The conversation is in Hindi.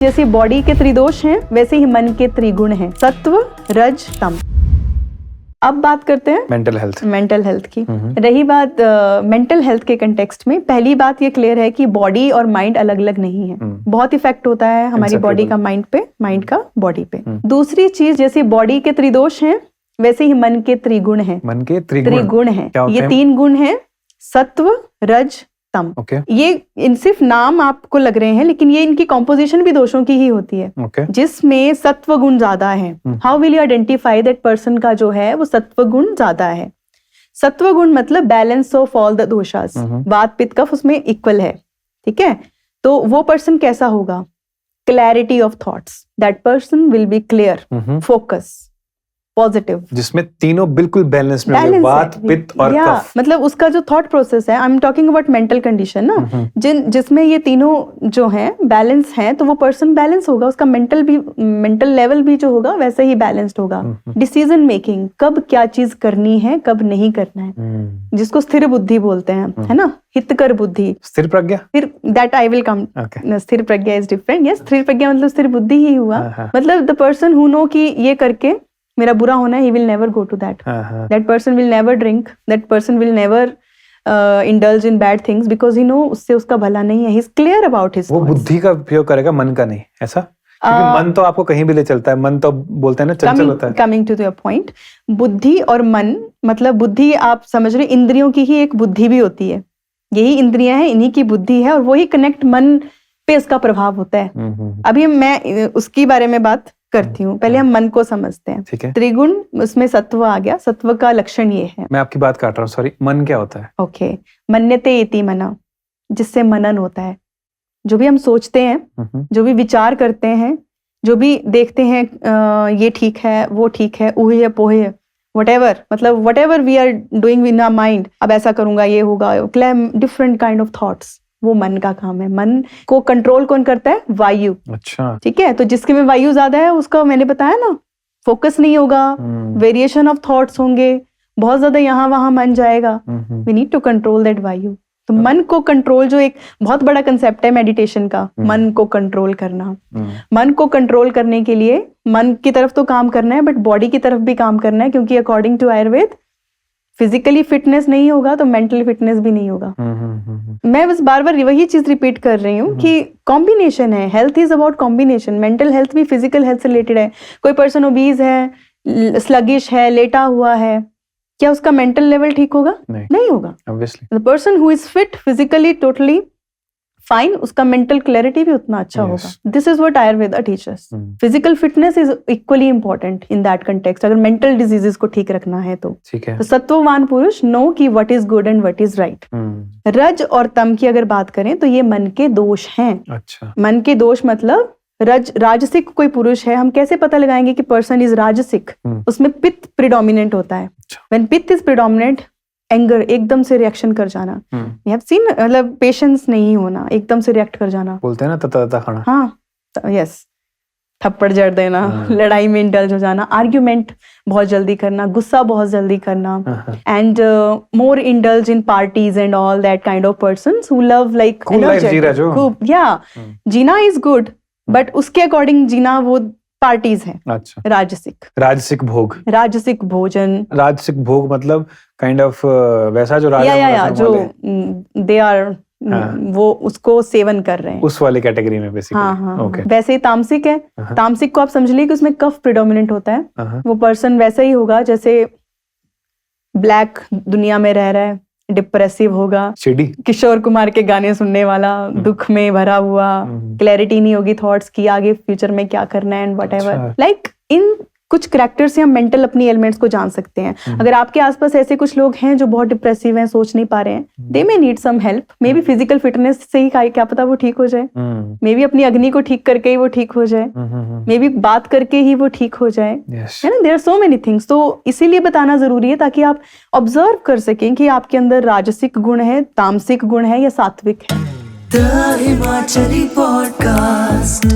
जैसे बॉडी के त्रिदोष हैं वैसे ही मन के त्रिगुण हैं, सत्व रज तम। अब बात करते हैं मेंटल हेल्थ की। रही बात मेंटल हेल्थ के कंटेक्स्ट में, पहली बात ये क्लियर है कि बॉडी और माइंड अलग अलग नहीं है। बहुत इफेक्ट होता है हमारी बॉडी का माइंड पे, माइंड का बॉडी पे। दूसरी चीज, जैसे बॉडी के त्रिदोष हैं वैसे ही मन के त्रिगुण हैं। मन के त्रिगुण हैं, ये 3 गुण हैं, सत्व रज तम। ये सिर्फ नाम आपको लग रहे हैं, लेकिन ये इनकी कॉम्पोजिशन भी दोषों की ही होती है। जिसमें सत्व गुण ज्यादा है, how will you identify that person का जो है वो सत्व गुण ज्यादा है। सत्व गुण मतलब बैलेंस ऑफ ऑल द दोषास, वात पित्त कफ उसमें इक्वल है, ठीक है। तो वो पर्सन कैसा होगा? Clarity of thoughts, that person will be clear, focus, positive, जिसमें तीनों बिल्कुल बैलेंस में होंगे, वात पित्त और कफ। मतलब उसका जो थॉट प्रोसेस है, I am talking about mental condition ना, जिसमें ये तीनों जो हैं बैलेंस हैं, तो वो पर्सन बैलेंस होगा, उसका मेंटल लेवल भी जो होगा वैसे ही बैलेंस्ड होगा। डिसीजन मेकिंग, कब क्या चीज करनी है कब नहीं करना है, जिसको स्थिर बुद्धि बोलते हैं, है ना, हितकर बुद्धि। स्थिर प्रज्ञा, दैट आई विल कम। स्थिर प्रज्ञा इज डिफरेंट। यस, स्थिर प्रज्ञा मतलब स्थिर बुद्धि ही हुआ। मतलब द पर्सन हु नो कि ये करके मेरा बुरा होना है, he will never go to that. That person will never drink. That person will never indulge in bad things because he know उससे उसका भला नहीं है. He's clear about his. वो बुद्धि का उपयोग करेगा, मन का नहीं, ऐसा? क्योंकि मन तो आपको कहीं भी ले चलता है, मन तो बोलते हैं ना चंचल होता है। Coming to your point, बुद्धि और मन, मतलब बुद्धि आप समझ रहे, इंद्रियों की ही एक बुद्धि भी होती है। यही इंद्रियां हैं, इन्हीं की बुद्धि है, और वही कनेक्ट मन पे इसका प्रभाव होता है। अभी मैं उसकी बारे में बात करती हूँ, पहले हम मन को समझते हैं। ठीक है। त्रिगुण, उसमें सत्व आ गया। सत्व का लक्षण ये है। मैं आपकी बात काट रहा हूँ, सॉरी। मन क्या होता है? ओके, मन्यते इति मना, जिससे मनन होता है। जो भी हम सोचते हैं, जो भी विचार करते हैं, जो भी देखते हैं, ये ठीक है, वो ठीक है, ऊहे पोहे, whatever, मतलब whatever we are doing in our mind, अब ऐसा करूंगा, ये होगा, डिफरेंट काइंड ऑफ थॉट्स, वो मन का काम है। मन को कंट्रोल कौन करता है? वायु। अच्छा, ठीक है। तो जिसके में वायु ज्यादा है उसका, मैंने बताया ना, फोकस नहीं होगा, वेरिएशन ऑफ थॉट्स होंगे, बहुत ज्यादा यहाँ वहां मन जाएगा। We need to control that vayu. तो मन को कंट्रोल, जो एक बहुत बड़ा कंसेप्ट है मेडिटेशन का, मन को कंट्रोल करना। मन को कंट्रोल करने के लिए मन की तरफ तो काम करना है, बट बॉडी की तरफ भी काम करना है, क्योंकि according to Ayurveda physically fitness नहीं होगा तो मेंटल फिटनेस भी नहीं होगा। मैं बस बार बार वही चीज रिपीट कर रही हूँ कि कॉम्बिनेशन है। Health is about combination. Mental health भी फिजिकल हेल्थ से रिलेटेड है। कोई पर्सन ओबीज है, स्लगिश है, लेटा हुआ है, क्या उसका मेंटल लेवल ठीक होगा? नहीं होगा। The person who is fit physically totally fine, उसका मेंटल क्लैरिटी भी उतना अच्छा होगा। This is what Ayurveda teachers. Physical fitness is equally important in that context, अगर मेंटल डिजीजेस को ठीक रखना है तो। तो सत्ववान पुरुष नो कि what is good and what is right. रज और तम की अगर बात करें तो ये मन के दोष हैं। अच्छा। मन के दोष मतलब राजसिक कोई पुरुष है, हम कैसे पता लगाएंगे कि पर्सन इज राजसिक? उसमें पित्त प्रिडोमिनेंट होता है। व्हेन पित्त इज प्रिडोमिनेंट, एंगर, एकदम से रिएक्शन कर जाना। You have seen, मतलब पेशेंस नहीं होना, एकदम से रिएक्ट कर जाना। बोलते हैं ना तता खाना। हाँ, यस, थप्पड़ जड़ देना, लड़ाई में इंडल्ज हो जाना, आर्ग्यूमेंट बहुत जल्दी करना, गुस्सा बहुत जल्दी करना, and more indulge in parties and all that kind of persons who love like jeena is good, but उसके अकॉर्डिंग जीना वो पार्टीज है। अच्छा। राजसिक भोग, राजसिक भोजन। राजसिक भोग मतलब काइंड ऑफ वैसा जो जो दे आर वो उसको सेवन कर रहे हैं, उस वाले कैटेगरी में बेसिकली। हाँ। वैसे ही तामसिक है। तामसिक को आप समझ लीजिए कि उसमें कफ प्रिडोमिनेंट होता है। वो पर्सन वैसा ही होगा जैसे ब्लैक दुनिया में रह रहा है, डिप्रेसिव होगा, किशोर कुमार के गाने सुनने वाला, दुख में भरा हुआ, क्लैरिटी नहीं होगी थॉट्स की, आगे फ्यूचर में क्या करना है एंड व्हाटएवर। लाइक इन कुछ करैक्टर से हम मेंटल अपनी एलिमेंट्स को जान सकते हैं। अगर आपके आसपास ऐसे कुछ लोग हैं जो बहुत डिप्रेसिव हैं, सोच नहीं पा रहे हैं, they may need some help. Maybe physical fitness से ही क्या पता वो ठीक हो जाए, मे बी अपनी अग्नि को ठीक करके ही वो ठीक हो जाए, मे बी बात करके ही वो ठीक हो जाए, है ना। There are so many things. तो इसीलिए बताना जरूरी है ताकि आप ऑब्जर्व कर सकें कि आपके अंदर राजसिक गुण है, तामसिक गुण है या सात्विक है। The Himachali podcast.